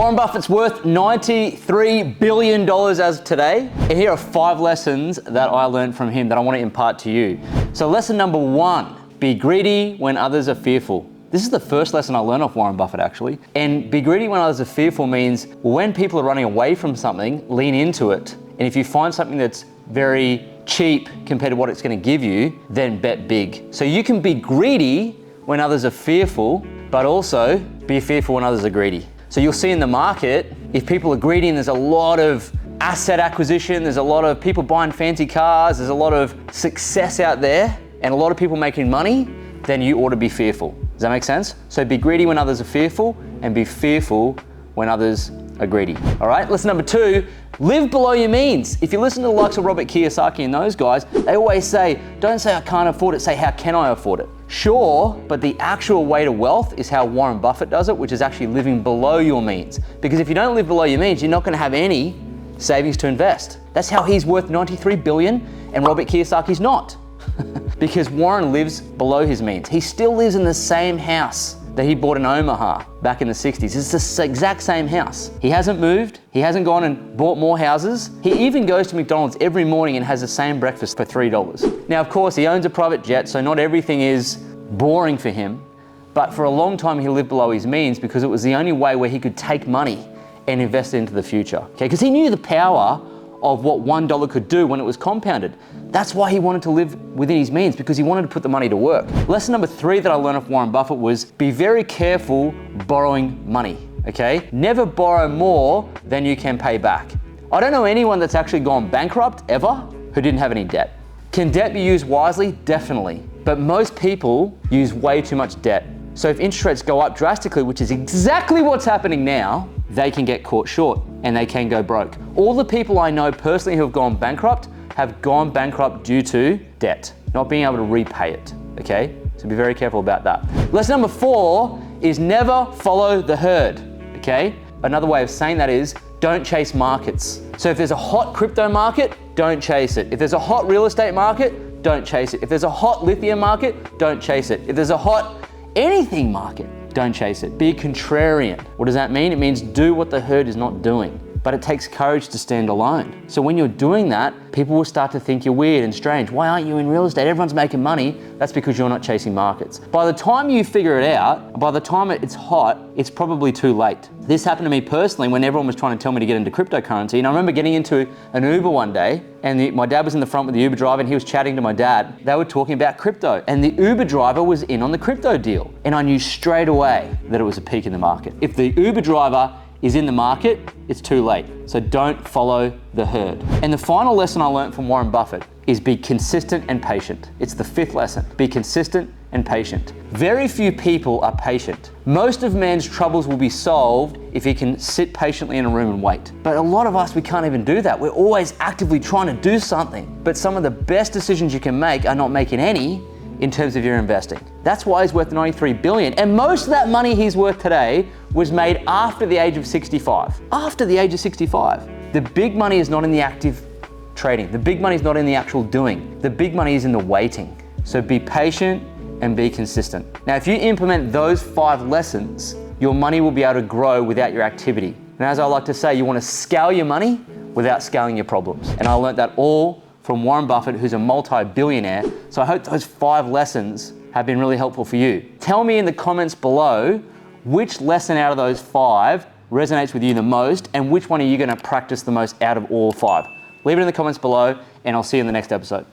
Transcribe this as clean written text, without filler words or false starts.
Warren Buffett's worth $93 billion as of today. And here are 5 lessons that I learned from him that I want to impart to you. So lesson number 1, be greedy when others are fearful. This is the first lesson I learned off Warren Buffett, actually. And be greedy when others are fearful means when people are running away from something, lean into it. And if you find something that's very cheap compared to what it's going to give you, then bet big. So you can be greedy when others are fearful, but also be fearful when others are greedy. So you'll see in the market, if people are greedy and there's a lot of asset acquisition, there's a lot of people buying fancy cars, there's a lot of success out there, and a lot of people making money, then you ought to be fearful. Does that make sense? So be greedy when others are fearful, and be fearful when others are greedy. All right, lesson number 2, live below your means. If you listen to the likes of Robert Kiyosaki and those guys, they always say, don't say I can't afford it, say how can I afford it? Sure, but the actual way to wealth is how Warren Buffett does it, which is actually living below your means. Because if you don't live below your means, you're not going to have any savings to invest. That's how he's worth $93 billion and Robert Kiyosaki's not. Because Warren lives below his means. He still lives in the same house that he bought in Omaha back in the 60s. It's the exact same house. He hasn't moved. He hasn't gone and bought more houses. He even goes to McDonald's every morning and has the same breakfast for $3. Now, of course, he owns a private jet, so not everything is boring for him. But for a long time, he lived below his means because it was the only way where he could take money and invest it into the future. Okay, because he knew the power of what $1 could do when it was compounded. That's why he wanted to live within his means, because he wanted to put the money to work. Lesson number 3 that I learned off Warren Buffett was be very careful borrowing money, okay? Never borrow more than you can pay back. I don't know anyone that's actually gone bankrupt ever who didn't have any debt. Can debt be used wisely? Definitely. But most people use way too much debt. So if interest rates go up drastically, which is exactly what's happening now, they can get caught short and they can go broke. All the people I know personally who have gone bankrupt due to debt, not being able to repay it, okay? So be very careful about that. Lesson number 4 is never follow the herd, okay? Another way of saying that is don't chase markets. So if there's a hot crypto market, don't chase it. If there's a hot real estate market, don't chase it. If there's a hot lithium market, don't chase it. If there's a hot anything market, don't chase it. Be a contrarian. What does that mean? It means do what the herd is not doing. But it takes courage to stand alone. So when you're doing that, people will start to think you're weird and strange. Why aren't you in real estate? Everyone's making money. That's because you're not chasing markets. By the time you figure it out, by the time it's hot, it's probably too late. This happened to me personally when everyone was trying to tell me to get into cryptocurrency. And I remember getting into an Uber one day, and my dad was in the front with the Uber driver, and he was chatting to my dad. They were talking about crypto, and the Uber driver was in on the crypto deal. And I knew straight away that it was a peak in the market. If the Uber driver is in the market, it's too late. So don't follow the herd. And the final lesson I learned from Warren Buffett is be consistent and patient. It's the 5th lesson. Be consistent and patient. Very few people are patient. Most of man's troubles will be solved if he can sit patiently in a room and wait. But a lot of us, we can't even do that. We're always actively trying to do something. But some of the best decisions you can make are not making any in terms of your investing. That's why he's worth $93 billion. And most of that money he's worth today was made after the age of 65. After the age of 65. The big money is not in the active trading. The big money is not in the actual doing. The big money is in the waiting. So be patient and be consistent. Now, if you implement those 5 lessons, your money will be able to grow without your activity. And as I like to say, you want to scale your money without scaling your problems. And I learned that all from Warren Buffett, who's a multi-billionaire. So I hope those 5 lessons have been really helpful for you. Tell me in the comments below which lesson out of those 5 resonates with you the most, and which one are you going to practice the most out of all 5. Leave it in the comments below, and I'll see you in the next episode.